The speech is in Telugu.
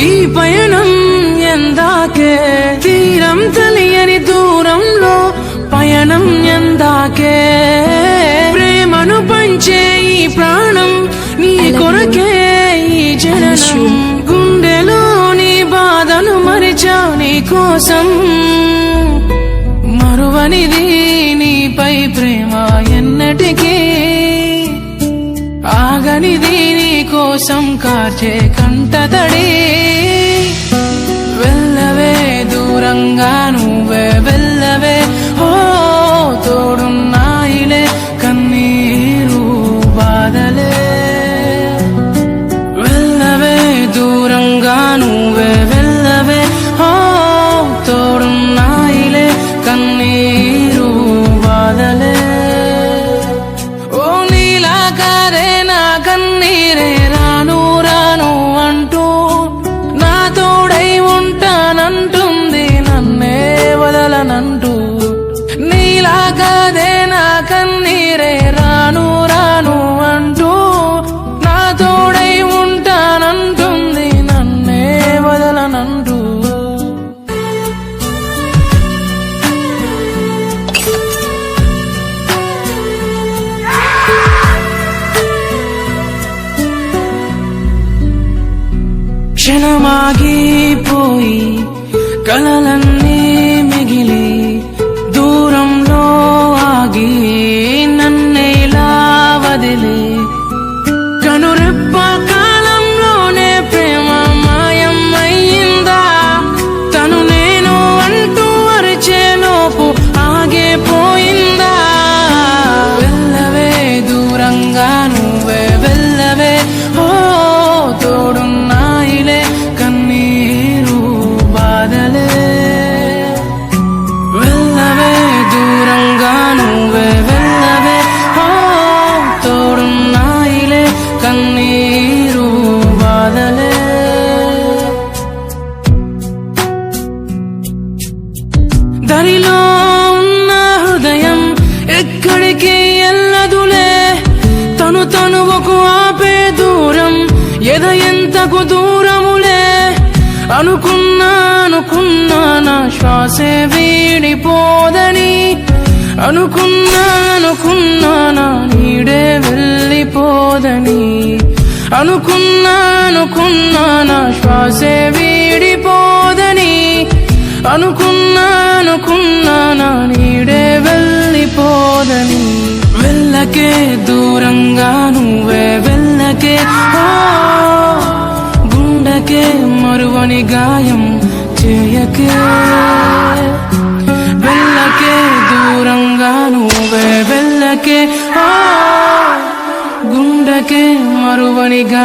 ఈ పయనం ఎందాకే తీరం తెలియని దూరంలో పయనం ఎందాకే ప్రేమను పంచే ఈ ప్రాణం నీ కొరకే ఈ జననం గుండెలో నీ బాధను మరిచా నీ కోసం మరువనిది నీపై ప్రేమ ఎన్నటికీ ఆగనిది నీ కోసం కార్చే కంటతడి వెళ్ళవే దూరంగా నువ్వే వెళ్ళవే ఓ తోడున్నాయిలే కన్నీరు బాధలే వెళ్ళవే దూరంగా నువ్వే వెళ్ళవే ఓ తోడున్నాయిలే కన్నీరు బాధలే ఓ నీలా కాదే నా కన్నీరే రాను రాను అంటూ నా తోడై ఉంటానంటుంది నన్నే వదలనంటూ నీలా కాదే నా కన్నీరే రాను రాను అంటూ నా తోడై ఉంటానంటుంది నన్నే వదలనంటూ క్షణమాగిపోయి కలలన్నీ మిగిలి దూరంలో ఆగి నన్నేలా వదిలి కనురెప్ప కాలంలోనే ప్రేమ మాయం అయ్యిందా తను నేను అంటూ అరిచేలోపు ఆగిపోయిందా వెళ్ళవే దూరంగా నువ్వే వెళ్ళవే ఓ తోడున్నాయిలే కన్నీరు బాధలే వెళ్ళవే దూరంగా నువ్వే వెళ్ళవే ఓ తోడున్నాయిలే కన్నీరు బాధలే దరిలో ఉన్న హృదయం ఎక్కడికి ఎల్లదులే తనువకు ఆపే దూరం ఎద ఎంతకు దూరములే అనుకున్నా నా శ్వాసే వీడిపోదని అనుకున్నా నా నీడే వెళ్ళిపోదని అనుకున్నా నా శ్వాసే వీడిపోదని అనుకున్నా నా నీడే వెళ్ళిపోదని వెళ్ళకే దూరంగా నువ్వే వెళ్ళకే ఓ గుండెకే మరువని గాయం చేయకే వెళ్ళకే దూరంగా నువ్వే వెళ్ళకే ఓ గుండెకే మరువని గాయం